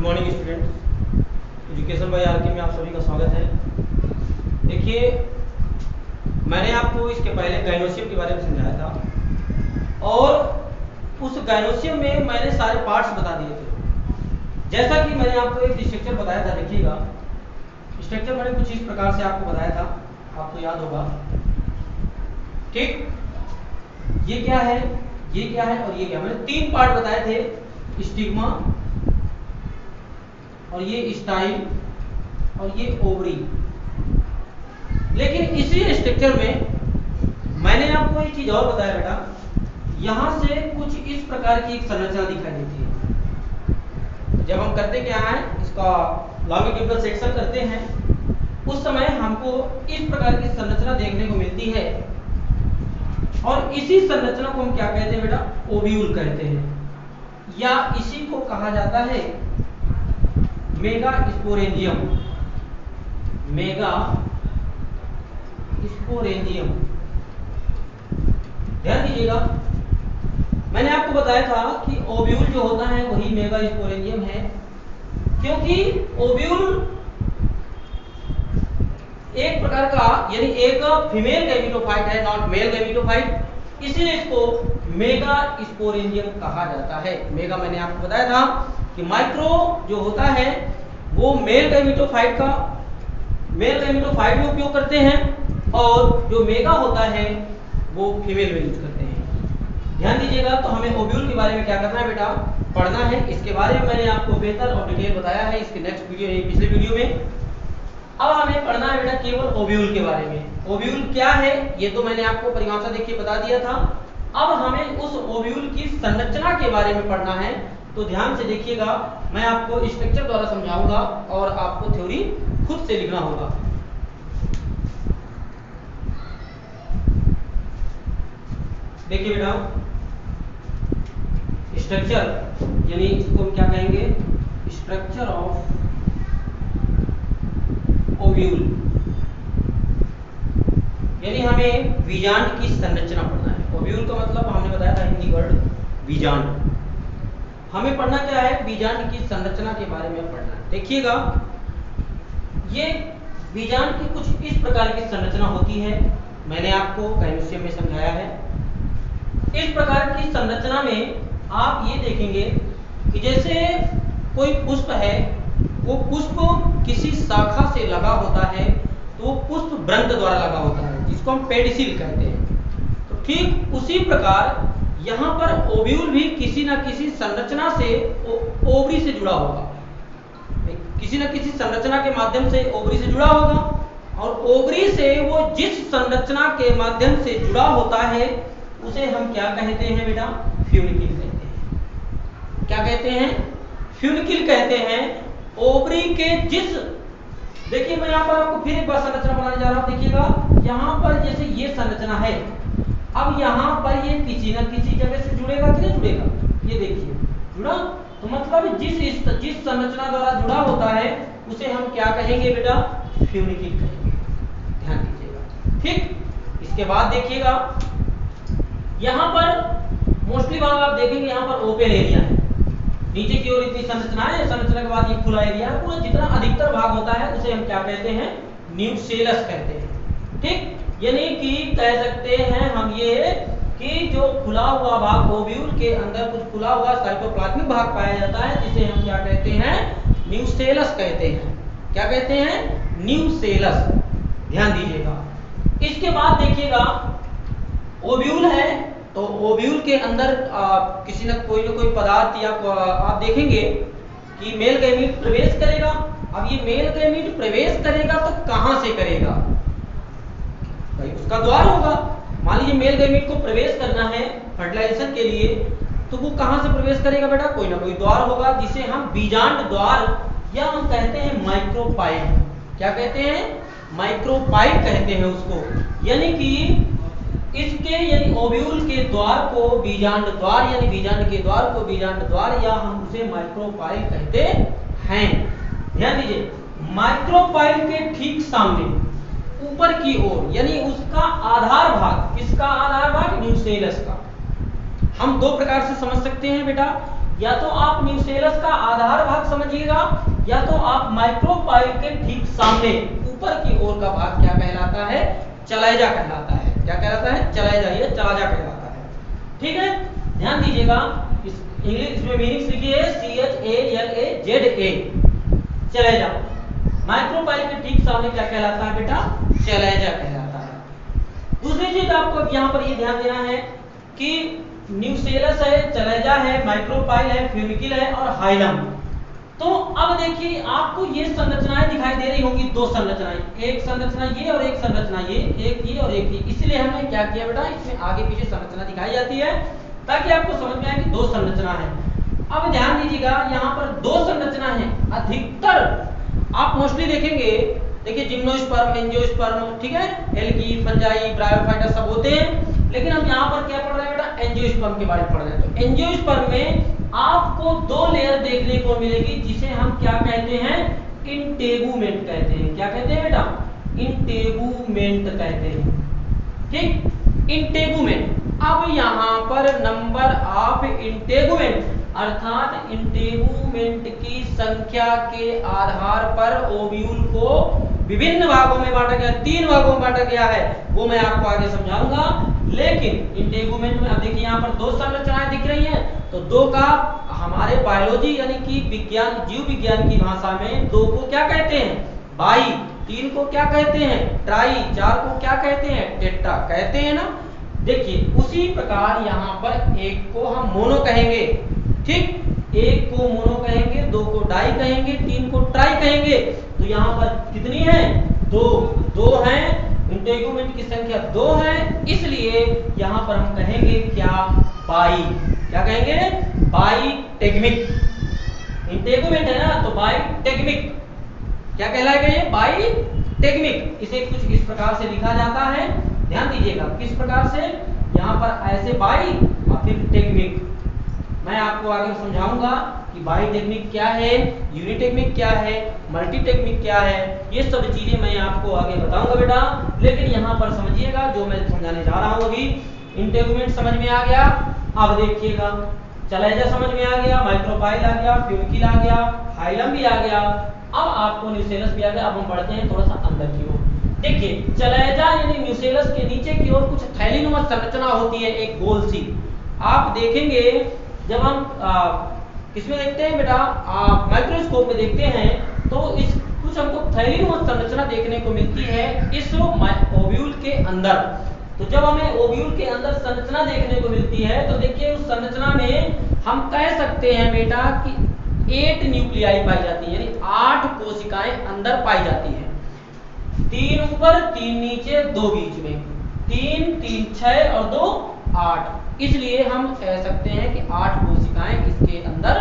Morning students, education by R K में आप सभी का स्वागत है। देखिए, मैंने आपको इसके पहले गाइनोसियम के बारे में समझाया था और उस गाइनोसियम में मैंने सारे पार्ट्स बता दिए थे। जैसा कि मैंने आपको एक स्ट्रक्चर बताया था, देखिएगा स्ट्रक्चर मैंने कुछ इस प्रकार से आपको बताया था, आपको याद होगा। ठीक, ये क्या है, ये क्या है और ये क्या। मैंने तीन पार्ट बताए थे, स्टिग्मा और ये स्टाइल और ये ओवरी। लेकिन इसी स्ट्रक्चर में मैंने आपको एक चीज और बताया बेटा, यहां से कुछ इस प्रकार की एक संरचना दिखाई देती है। जब हम करते क्या है, इसका लॉन्गिट्यूडनल सेक्शन करते हैं, उस समय हमको इस प्रकार की संरचना देखने को मिलती है और इसी संरचना को हम क्या कहते हैं बेटा, ओव्यूल कहते हैं, या इसी को कहा जाता है मेगा स्पोरेंजियम। मेगा स्पोरेंजियम, ध्यान दीजिएगा। मैंने आपको बताया था कि ओव्यूल जो होता है वही मेगा स्पोरेंजियम है, क्योंकि ओव्यूल एक प्रकार का यानी एक फीमेल गैमेटोफाइट है, नॉट मेल गैमेटोफाइट, इसीलिए इसको मेगा स्पोरेंजियम कहा जाता है। मेगा मैंने आपको बताया था कि माइक्रो जो होता है वो मेल गैमेटोफाइट में उपयोग करते हैं और जो मेगा होता है वो फीमेल में यूज करते हैं। ध्यान दीजिएगा। तो हमें ओव्यूल के बारे में क्या करना है बेटा, पढ़ना है। इसके बारे में मैंने आपको बेहतर और डिटेल बताया है इसके नेक्स्ट वीडियो, पिछले वीडियो में। अब हमें पढ़ना है बेटा केवल ओव्यूल के बारे में। ओव्यूल क्या है ये तो मैंने आपको परिभाषा देखिए बता दिया था। अब हमें उस ओव्यूल की संरचना के बारे में पढ़ना है। तो ध्यान से देखिएगा, मैं आपको स्ट्रक्चर द्वारा समझाऊंगा और आपको थ्योरी खुद से लिखना होगा। देखिए बेटा, स्ट्रक्चर यानी इसको हम क्या कहेंगे, स्ट्रक्चर ऑफ ओव्यूल, यानी हमें बीजांड की संरचना पढ़ना है। ओव्यूल का मतलब हमने बताया था हिंदी वर्ड बीजांड। हमें पढ़ना क्या है, बीजांड की संरचना के बारे में पढ़ना है। देखिएगा, ये बीजांड की कुछ इस प्रकार की संरचना होती है, मैंने आपको गाइनोसियम में समझाया है। इस प्रकार की संरचना में आप ये देखेंगे कि जैसे कोई पुष्प है, वो पुष्प किसी शाखा से लगा होता है तो वो पुष्प वृंत द्वारा लगा होता है, जिसको हम पेडिसिल कहते हैं। तो ठीक उसी प्रकार यहाँ पर ओव्यूल भी किसी न किसी संरचना से ओवरी से जुड़ा होगा, किसी न किसी संरचना के माध्यम से ओवरी से जुड़ा होगा, और ओवरी से वो जिस संरचना के माध्यम से जुड़ा होता है उसे हम क्या कहते हैं बेटा, फ्यूनिकिल कहते हैं। क्या कहते हैं, फ्यूनिकिल कहते हैं। ओवरी के जिस, देखिए मैं यहाँ पर आपको फिर एक बार संरचना बनाने जा रहा हूँ। देखिएगा, यहाँ पर जैसे ये संरचना है, अब यहाँ पर ये किसी न किसी जगह से जुड़ेगा कि नहीं जुड़ेगा, ये देखिए जुड़ा। तो मतलब जिस संरचना द्वारा जुड़ा होता है उसे हम क्या कहेंगे बेटा, फ्यूनिकिल कहेंगे। ध्यान दीजिएगा। ठीक, इसके बाद देखिएगा, यहाँ पर मोस्टली भाग आप देखेंगे यहाँ पर ओपन एरिया है, नीचे की ओर इतनी संरचना है, संरचना के बाद ये खुला एरिया है। पूरा जितना अधिकतर भाग होता है उसे हम क्या कहते हैं, न्यूसेलस कहते हैं। ठीक, यानी कि कह सकते हैं हम ये कि जो खुला हुआ भाग, ओव्यूल के अंदर कुछ खुला हुआ साइटोप्लाज्मिक भाग पाया जाता है, जिसे हम क्या कहते हैं, न्यूसेलस कहते हैं। क्या कहते हैं, न्यूसेलस। ध्यान दीजिएगा। इसके बाद देखिएगा, ओव्यूल है तो ओव्यूल के अंदर किसी न कोई पदार्थ या आप देखेंगे कि मेल गैमीट प्रवेश करेगा। अब ये मेल गैमीट प्रवेश करेगा तो कहां से करेगा भाई, उसका द्वार होगा। मान लीजिए मेल गैमीट को प्रवेश करना है फर्टिलाइजेशन के लिए, तो वो कहां से प्रवेश करेगा बेटा, कोई ना कोई द्वार होगा, जिसे हम बीजांड द्वार या हम कहते हैं माइक्रोपाइल। क्या कहते हैं, माइक्रोपाइल कहते हैं उसको। यानी कि इसके यानी ओव्यूल के द्वार को बीजांड द्वार, यानी बीजांड के द्वार को बीजांड द्वार, या हम उसे माइक्रोपाइल कहते हैं। ध्यान दीजिए, माइक्रोपाइल के ठीक सामने ऊपर की ओर, यानी उसका आधार भाग, किसका आधार भाग, न्यूसेलस का। हम दो प्रकार से समझ सकते हैं बेटा, या तो आप न्यूसेलस का आधार भाग समझिएगा, या तो आप माइक्रोपाइल के ठीक सामने ऊपर की ओर का भाग क्या कहलाता है, चलाइजा कहलाता है। क्या कहलाता है, चलाइजा, ये चलाजा कहलाता है। ठीक है, ध्यान दीजिएगा, इस इंग्लिश में मीनिंग्स लिखिए, CHALAZA, चलाइजा। माइक्रोपाइल के ठीक सामने क्या कहलाता है बेटा, चलाइजा कहलाता है। दूसरी चीज आपको यहाँ पर ये ध्यान देना है कि न्यूसेलस है, चलाइजा है, माइक्रोपाइल है, फ्यूनिकिल है और हाइलम। तो अब देखिए आपको ये संरचनाएं दिखाई दे रही होंगी, दो संरचनाएं, एक संरचना ये और एक संरचना ये, एक ये और एक ये। इसलिए हमने क्या किया बेटा, इसमें आगे पीछे संरचना दिखाई जाती है ताकि आपको समझ में आए कि दो संरचना है। अब ध्यान दीजिएगा, यहाँ पर दो संरचना है। अधिकतर आप मोस्टली देखेंगे, देखिए जिम्नोस्पर्म, एंजियोस्पर्म, ठीक है, एल्गी, फंजाई, ब्रायोफाइटा सब होते हैं, लेकिन हम यहाँ पर क्या पढ़ रहे हैं बेटा, एंजियोस्पर्म के बारे में पढ़ रहे हैं। तो एंजियोस्पर्म में आपको दो लेयर देखने को मिलेगी जिसे हम क्या कहते हैं, इंटेगुमेंट कहते हैं। क्या कहते हैं बेटा, इंटेगुमेंट कहते हैं। ठीक, इंटेगुमेंट। अब यहाँ पर नंबर ऑफ इंटेगुमेंट अर्थात इंटेगुमेंट की संख्या के आधार पर ओव्यूल को विभिन्न भागों में बांटा गया, 3 भागों में बांटा गया है, वो मैं आपको आगे समझाऊंगा। लेकिन इंटेगुमेंट में अब देखिए यहाँ पर दो संरचनाएं दिख रही हैं, तो दो का हमारे बायोलॉजी यानी कि विज्ञान, जीव विज्ञान की भाषा में दो को क्या कहते हैं, बाई, 3 को क्या कहते हैं, ट्राई, 4 को क्या कहते हैं, टेट्रा कहते हैं ना। देखिए उसी प्रकार यहाँ पर एक को हम मोनो कहेंगे, ठीक, एक को मोनो कहेंगे, दो को डाई कहेंगे, 3 को ट्राई कहेंगे। तो यहाँ पर कितनी है, दो हैं, इंटेगुमेंट की संख्या 2 है, इसलिए यहाँ पर हम कहेंगे क्या, बाई। क्या कहेंगे, बाई टेगमिक। इंटेगुमेंट है ना, तो बाई टेगमिक क्या कहलाएगा, ये बाई टेगमिक। इसे कुछ इस प्रकार से लिखा जाता है, ध्यान दीजिएगा किस प्रकार से, यहाँ पर ऐसे बाई और फिर टेगमिक। मैं आपको आगे समझाऊंगा कि बाई टेक्निक क्या है, यूनिटेक्निक क्या है, मल्टीटेक्निक क्या है, ये सब चीजें मैं आपको आगे बताऊंगा बेटा। लेकिन यहाँ पर समझिएगा जो मैं समझाने जा रहा हूँ अभी, इंटेगुमेंट समझ में आ गया। अब देखिएगा, चलाइजा समझ में आ गया, माइक्रोपाइल आ गया, फ्यूनिकिल आ गया, हाइलम भी आ गया, अब आपको न्यूसेलस भी आ गया। अब हम बढ़ते हैं थोड़ा सा अंदर की ओर। देखिए चलाइजा यानी न्यूसेलस के नीचे की ओर कुछ थैलीनुमा संरचना होती है, एक गोल सी। आप देखेंगे जब हम किसमें देखते हैं बेटा, माइक्रोस्कोप में देखते हैं, तो इस कुछ हमको थैलीनुमा संरचना देखने को मिलती है इस ओव्यूल के अंदर। तो जब हमें ओव्यूल के अंदर संरचना देखने को मिलती है, तो देखिए उस संरचना में हम कह सकते हैं बेटा कि 8 न्यूक्लियाई पाई जाती है, यानी 8 कोशिकाएं अंदर पाई जाती हैं। 3 ऊपर, 3 नीचे, 2 बीच में, 3 3 6 और 2 8, इसलिए हम कह सकते हैं कि 8 कोशिकाएं इसके अंदर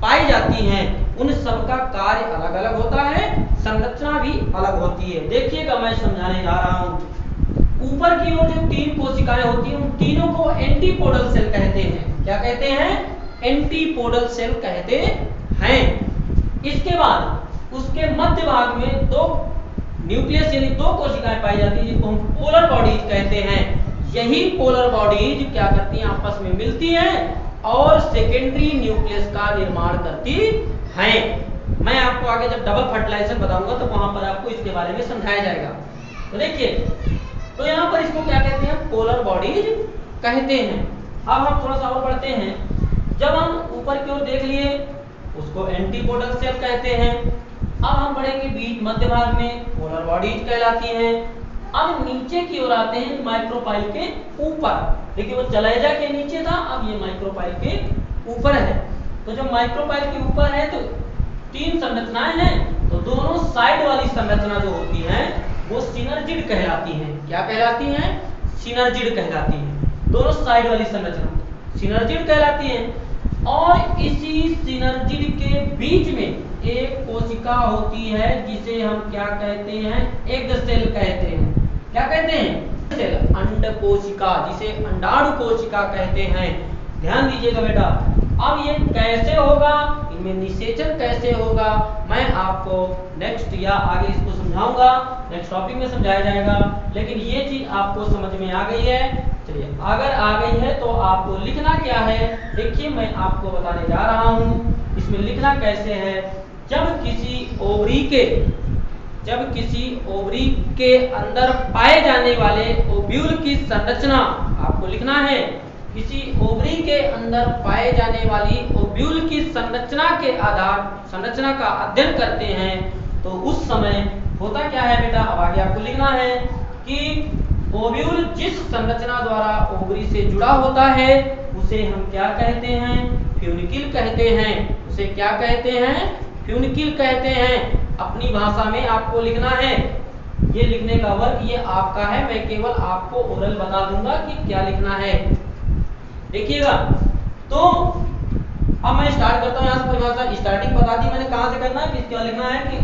पाई जाती हैं। उन सबका कार्य अलग अलग होता है, संरचना भी अलग होती है। देखिएगा मैं समझाने जा रहा हूँ। ऊपर की ओर जो 3 कोशिकाएं होती हैं, उन तीनों को एंटीपोडल सेल कहते हैं। क्या कहते हैं, एंटीपोडल सेल कहते हैं। इसके बाद उसके मध्य भाग में 2 न्यूक्लियस यानी 2 कोशिकाएं पाई जाती हैं, जिनको हम पोलर बॉडीज कहते हैं। यही पोलर बॉडीज क्या करती हैं, आपस में मिलती हैं और सेकेंडरी न्यूक्लियस का निर्माण करती हैं। मैं आपको आगे जब डबल फर्टिलाइजेशन बताऊंगा तो वहां पर आपको इसके बारे में समझाया जाएगा। तो देखिए, तो यहाँ पर इसको क्या कहते हैं, पोलर बॉडीज कहते हैं। अब हम थोड़ा सा और बढ़ते हैं। जब हम ऊपर की ओर देख लिए, उसको एंटीपोडल सेल कहते हैं। अब हम बढ़ेंगे बीच मध्य भाग में, पोलर बॉडीज कहलाती हैं। अब नीचे की ओर आते हैं माइक्रोपाइल के ऊपर। देखिए वो चलाइजा के नीचे था, अब ये माइक्रोपाइल के ऊपर है। तो जब माइक्रोपाइल के ऊपर है तो 3 संरचनाएं हैं, तो दोनों साइड वाली संरचना जो होती है वो सिनर्जिड कहलाती हैं। क्या कहलाती हैं, सिनर्जिड कहलाती हैं। दोनों साइड वाली संरचना सिनर्जिड कहलाती हैं। और इसी सिनर्जिड के बीच में एक कोशिका होती है जिसे हम क्या कहते हैं, एग सेल कहते हैं। क्या कहते हैं, सेल, अंड कोशिका, जिसे अंडाणु कोशिका कहते हैं। ध्यान दीजिएगा बेटा। अब ये कैसे होगा, इनमें निषेचन कैसे होगा, मैं आपको नेक्स्ट या आगे इसको समझाऊंगा, नेक्स्ट टॉपिक में समझाया जाएगा। लेकिन ये चीज आपको समझ में आ गई है। चलिए अगर आ गई है तो आपको लिखना क्या है, देखिए मैं आपको बताने जा रहा हूं। इसमें लिखना कैसे है, जब किसी ओवरी के अंदर पाए जाने वाले ओव्यूल की संरचना, आपको लिखना है किसी ओवरी के अंदर पाए जाने वाली ओव्यूल की संरचना का अध्ययन करते हैं, तो उस समय होता क्या है बेटा, अब आगे आपको लिखना है कि ओव्यूल जिस संरचना द्वारा ओवरी से जुड़ा होता है उसे हम क्या कहते हैं, फ्यूनिकिल कहते हैं। उसे क्या कहते हैं, फ्यूनिकिल कहते हैं। अपनी भाषा में आपको लिखना है, ये लिखने का वर्क ये आपका है, मैं केवल आपको ओरल बता दूंगा कि क्या लिखना है। देखिएगा, तो अब मैं स्टार्ट करता हूं। यहां से परिभाषा स्टार्टिंग बता दी मैंने, कहां से करना है, कि क्या लिखना है कि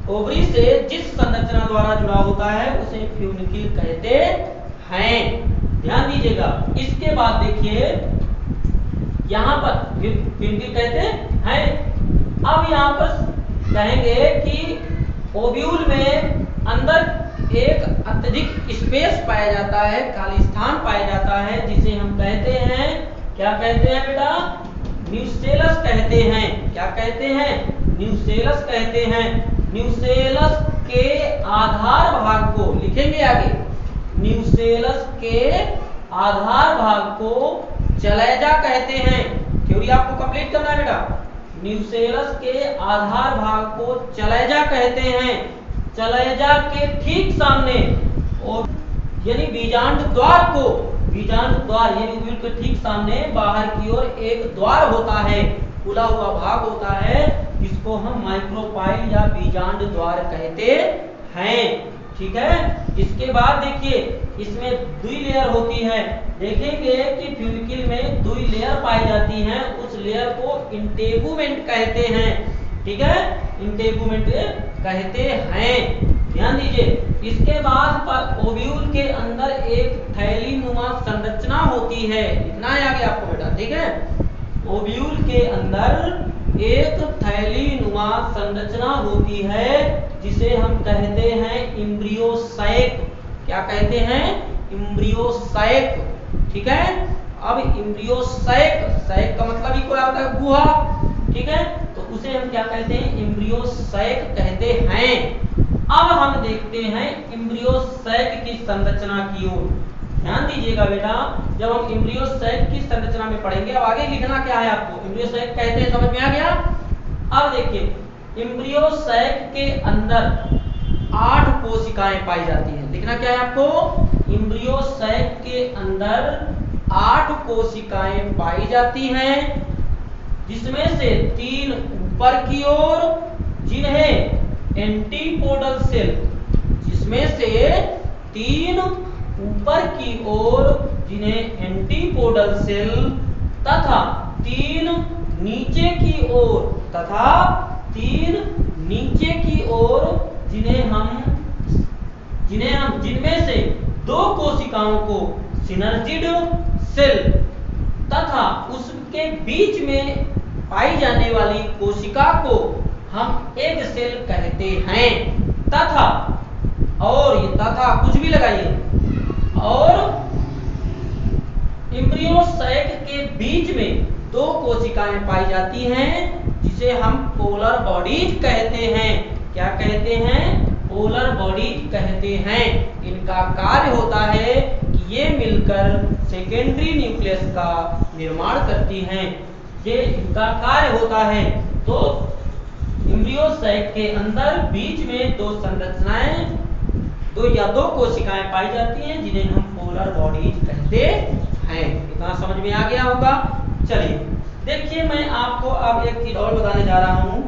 ओवरी से जिस संरचना द्वारा जुड़ा होता है उसे फ्यूनिकिल कहते हैं। ध्यान दीजिएगा। इसके बाद देखिए यहां पर फ्यूनिकिल कहते हैं। अब यहां पर कहेंगे कि ओव्यूल में अंदर एक अत्यधिक स्पेस पाया जाता है, खाली स्थान पाया जाता है, जिसे हम कहते हैं, क्या कहते हैं बेटा, न्यूसेलस कहते हैं। क्या कहते हैं, न्यूसेलस कहते हैं। न्यूसेलस के आधार भाग को लिखेंगे आगे, न्यूसेलस के आधार भाग को चलैजा कहते हैं। थ्योरी आपको कंप्लीट करना है बेटा। न्यूसेलस के आधार भाग को चलैजा कहते हैं। चलैजा के ठीक सामने और यानी बीजांड द्वार को, बीजांड द्वार यानी ओव्यूल के ठीक सामने बाहर की ओर एक द्वार होता है, खुला हुआ भाग होता है, जिसको हम माइक्रोपाइल या बीजांड द्वार कहते हैं। ठीक है। इसके बाद देखिए इसमें दुई लेयर होती है। देखेंगे कि फ्यूनिकिल में दुई लेयर पाई जाती हैं, उस लेयर को इंटेगुमेंट कहते हैं। ठीक है, इंटेगुमेंट कहते हैं। ध्यान दीजिए। इसके बाद पर ओव्यूल के अंदर एक थैलीनुमा संरचना होती है, लिखना है आगे आपको बेटा। ठीक है, ओव्यूल के अंदर एक थैलीनुमा संरचना होती है, जिसे हम कहते हैं इम्ब्रियोसाइक। क्या कहते हैं, इम्ब्रियोसाइक। ठीक है। अब इम्ब्रियोसाइक, साइक का मतलब ही क्या होता है, गुहा। ठीक है, तो उसे हम क्या कहते हैं, इम्ब्रियोसाइक कहते हैं। अब हम देखते हैं इम्ब्रियोसाइक की संरचना की ओर। ध्यान दीजिएगा बेटा, जब हम इम्ब्रियोसाइक की संरचना में पढ़ेंगे, अब आगे लिखना क्या है आपको, इम्ब्रियोसाइक कहते हैं, समझ में आ गया। अब देखिए इम्ब्रियोसाइक के अंदर 8 कोशिकाएं पाई जाती हैं। लिखना क्या है आपको, इम्ब्रियोसाइक के अंदर 8 कोशिकाएं पाई जाती हैं, जिसमें से 3 ऊपर की ओर जिन्हें एंटीपोडल सेल, जिसमें से 3 ऊपर की ओर जिन्हें एंटीपोडल सेल तथा 3 नीचे की ओर तथा 3 नीचे की ओर जिनमें से 2 कोशिकाओं को सिनर्जिड सेल तथा उसके बीच में पाई जाने वाली कोशिका को हम एग सेल कहते हैं। तथा, और ये तथा कुछ भी लगाइए, और इम्ब्रियोसाइक के बीच में 2 कोशिकाएं पाई जाती हैं, जिसे हम पोलर बॉडीज कहते हैं। क्या कहते हैं, पोलर बॉडीज कहते हैं। इनका कार्य होता है कि ये मिलकर सेकेंडरी न्यूक्लियस का निर्माण करती हैं। ये इनका कार्य होता है। तो इम्ब्रियोसाइक के अंदर बीच में 2 संरचनाएं, 2 कोशिकाएं पाई जाती हैं, जिन्हें हम पोलर बॉडीज कहते हैं। इतना समझ में आ गया होगा। चलिए देखिए, मैं आपको अब एक चीज और बताने जा रहा हूं।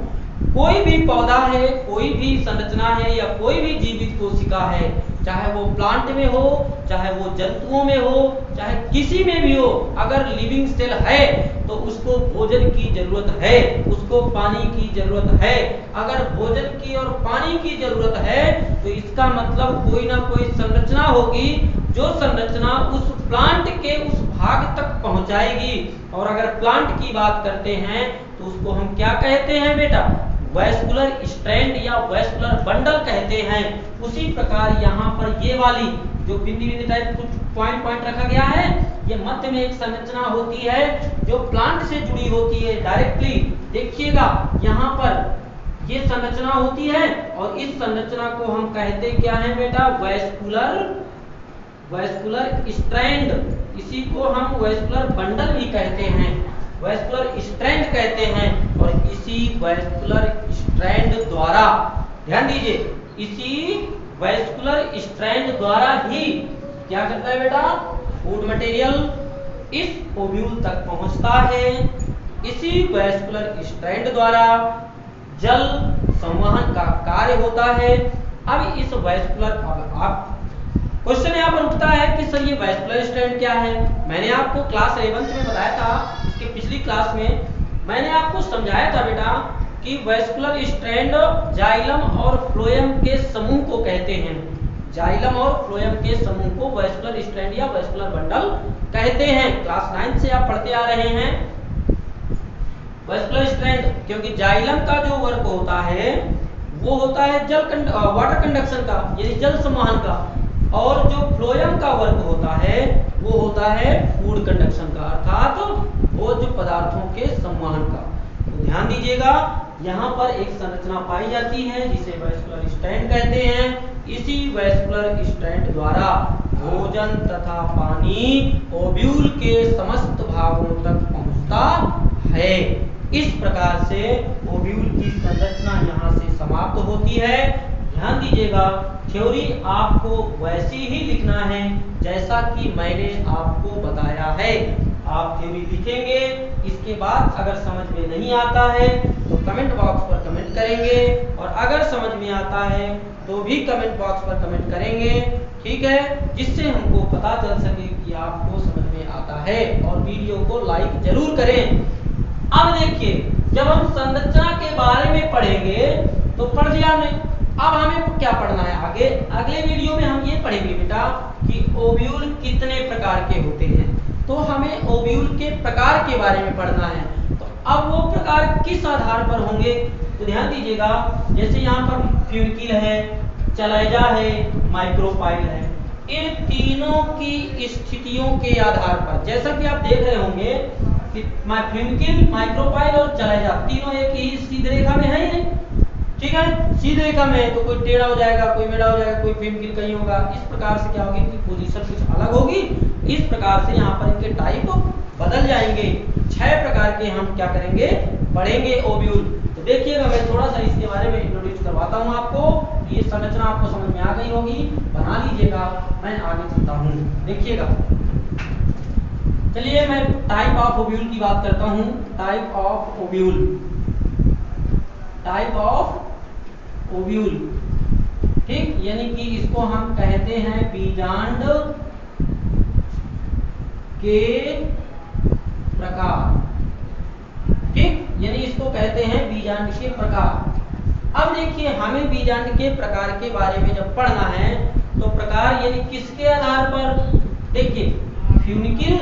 कोई भी पौधा है, कोई भी संरचना है, या कोई भी जीवित कोशिका है, चाहे वो प्लांट में हो, चाहे वो जंतुओं में हो, चाहे किसी में भी हो, अगर लिविंग सेल है तो उसको भोजन की जरूरत है, उसको पानी की जरूरत है। अगर भोजन की और पानी की जरूरत है तो इसका मतलब कोई ना कोई संरचना होगी, जो संरचना उस प्लांट के उस भाग तक पहुंचाएगी। और अगर प्लांट की बात करते हैं तो उसको हम क्या कहते हैं बेटा, वैस्कुलर स्ट्रैंड या वैस्कुलर बंडल कहते हैं। उसी प्रकार यहाँ पर ये वाली जो बिंदी बिंदी टाइप कुछ पॉइंट पॉइंट रखा गया है, ये मध्य में एक संरचना होती है जो प्लांट से जुड़ी होती है डायरेक्टली। देखिएगा यहाँ पर ये संरचना होती है और इस संरचना को हम कहते क्या है बेटा, वैस्कुलर स्ट्रैंड। इसी को हम वैस्कुलर बंडल भी कहते हैं, वैस्कुलर स्ट्रैंड कहते हैं। और इसी वैस्कुलर स्ट्रैंड द्वारा, ध्यान दीजिए, इसी वैस्कुलर स्ट्रैंड द्वारा ही क्या करता है बेटा, फूड मटेरियल इस ओव्यूल तक पहुंचता है। इसी वैस्कुलर स्ट्रैंड द्वारा जल संवहन का कार्य होता है। अब इस वैस्कुलर, अब आप क्वेश्चन यहाँ पर उठता है कि सर ये वैस्कुलर स्ट्रैंड क्या है। मैंने आपको क्लास 11th में बताया था, इसके पिछली क्लास में मैंने आपको समझाया था बेटा कि वैस्कुलर स्ट्रैंड जाइलम और फ्लोएम के समूह को कहते हैं। जाइलम और फ्लोएम के समूह को वैस्कुलर स्ट्रैंड या वैस्कुलर बंडल कहते हैं। क्लास 9 से आप पढ़ते आ रहे हैं वैस्कुलर स्ट्रैंड, क्योंकि जाइलम का जो वर्क होता है वो होता है वाटर कंडक्शन का, यानी जल संवहन का, और जो फ्लोएम का वर्क होता है वो होता है फूड कंडक्शन का, अर्थात भोज्य पदार्थों के संवहन का। तो ध्यान दीजिएगा, यहाँ पर एक संरचना पाई जाती है जिसे वैस्कुलर स्ट्रैंड कहते हैं। इसी वैस्कुलर स्ट्रैंड द्वारा भोजन तथा पानी ओव्यूल के समस्त भागों तक पहुंचता है। इस प्रकार से ओव्यूल की संरचना यहाँ से समाप्त होती है। ध्यान दीजिएगा, थ्योरी आपको वैसी ही लिखना है जैसा कि मैंने आपको बताया है। आप थ्योरी लिखेंगे, इसके बाद अगर समझ में नहीं आता है तो कमेंट बॉक्स पर कमेंट करेंगे, और अगर समझ में आता है तो भी कमेंट बॉक्स पर कमेंट करेंगे, ठीक है, जिससे हमको पता चल सके कि आपको समझ में आता है। और वीडियो को लाइक जरूर करें। अब देखिए, जब हम संरचना के बारे में पढ़ेंगे तो पढ़ लिया हमने, अब हमें क्या पढ़ना है आगे, अगले वीडियो में हम ये पढ़ेंगे बेटा कि ओव्यूल कितने प्रकार के होते हैं। तो हमें ओव्यूल के प्रकार के बारे में पढ़ना है। तो अब वो प्रकार किस आधार पर होंगे, तो ध्यान दीजिएगा, जैसे यहाँ पर फ्यूनिकिल है, चलाइजा है, माइक्रोपाइल है, इन तीनों की स्थितियों के आधार पर, जैसा कि आप देख रहे होंगे कि फ्यूनिकिल, माइक्रोपाइल और चलाइजा तीनों एक ही सीधी रेखा में है, ठीक है, सीधी रेखा में है, तो कोई टेढ़ा हो जाएगा, कोई मेढ़ा हो जाएगा, कोई फ्यूनिकिल कहीं होगा। इस प्रकार से क्या होगी कि पोजीशन कुछ अलग होगी। इस प्रकार से यहाँ पर इनके टाइप बदल जाएंगे। 6 प्रकार के हम क्या करेंगे, पढ़ेंगे ओव्यूल। तो देखिएगा, मैं थोड़ा सा इसके बारे में इंट्रोड्यूस करवाता हूँ आपको। ये संरचना आपको समझ में आ गई होगी, बना लीजिएगा, मैं आगे चलता हूँ। देखिएगा, चलिए मैं टाइप ऑफ ओव्यूल की बात करता हूँ। Type of ovule, type of ovule, ठीक, यानी कि इसको हम कहते हैं बीजांड के प्रकार, ठीक, यानी इसको कहते हैं बीजांड के प्रकार। अब देखिए, हमें बीजांड के प्रकार के बारे में जब पढ़ना है तो प्रकार यानी किसके आधार पर, देखिए फ्यूनिकिल,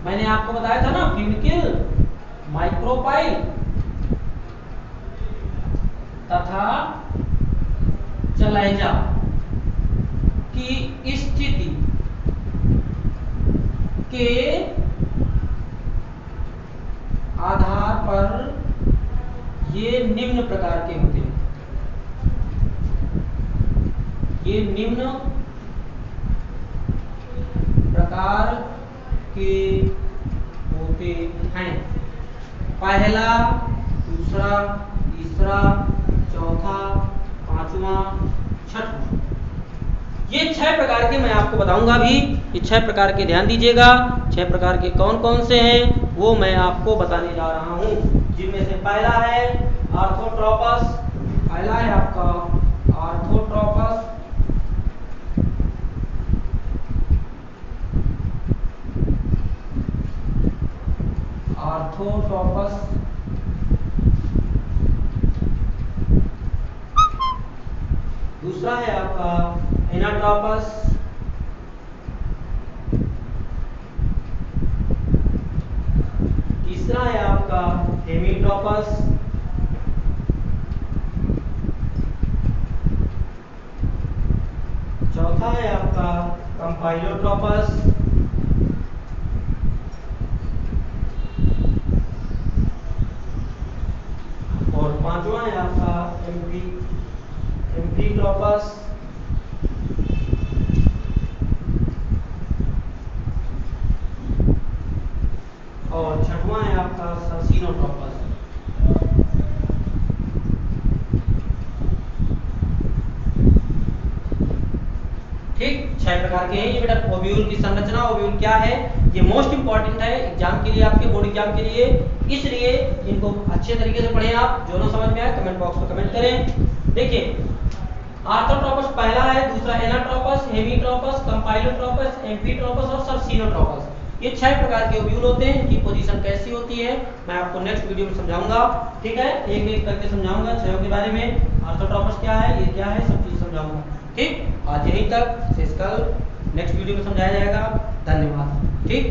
मैंने आपको बताया था ना, फ्यूनिकिल, माइक्रोपाइल तथा चलाइजा की स्थिति के आधार पर ये निम्न प्रकार के होते हैं। ये निम्न प्रकार के होते हैं। पहला, दूसरा, तीसरा, चौथा, पांचवा, छठवां, ये 6 प्रकार के मैं आपको बताऊंगा अभी। ये 6 प्रकार के ध्यान दीजिएगा, 6 प्रकार के कौन कौन से हैं वो मैं आपको बताने जा रहा हूं। जिनमें से पहला है ऑर्थोट्रोपस, पहला है आपका ऑर्थोट्रोपस, ऑर्थोट्रोपस, दूसरा है आपका एनाट्रोपस, तीसरा है आपका हेमीट्रोपस, चौथा है आपका कंपाइलोट्रोपस, और पांचवा है आपका एम्फीट्रोपस, और छठवां है आपका सर्सिनोट्रोपस। ठीक, 6 प्रकार के हैं ये बेटा ओव्यूल की संरचना। ओव्यूल क्या है, ये मोस्ट इंपॉर्टेंट है एग्जाम के लिए, आपके बोर्ड एग्जाम के लिए, इसलिए इनको अच्छे तरीके से पढ़ें आप। जो ना समझ में आए कमेंट बॉक्स में कमेंट करें। देखिए आर्थ्रोट्रोपस पहला है, दूसरा एनाट्रोपस, हेमीट्रोपस, कंपाइलोट्रोपस, एम्फीट्रोपस और सर्सिनोट्रोपस। ये 6 प्रकार के ओव्यूल होते हैं। इनकी पोजीशन कैसी होती है मैं आपको नेक्स्ट वीडियो में समझाऊंगा। ठीक है, एक एक करके समझाऊंगा 6 के बारे में, आर्थ्रोट्रोपस क्या है, ये क्या है, सब चीज समझाऊंगा। ठीक, आज यहीं तक, शेष कल नेक्स्ट वीडियो में समझाया जाएगा। धन्यवाद। ठीक।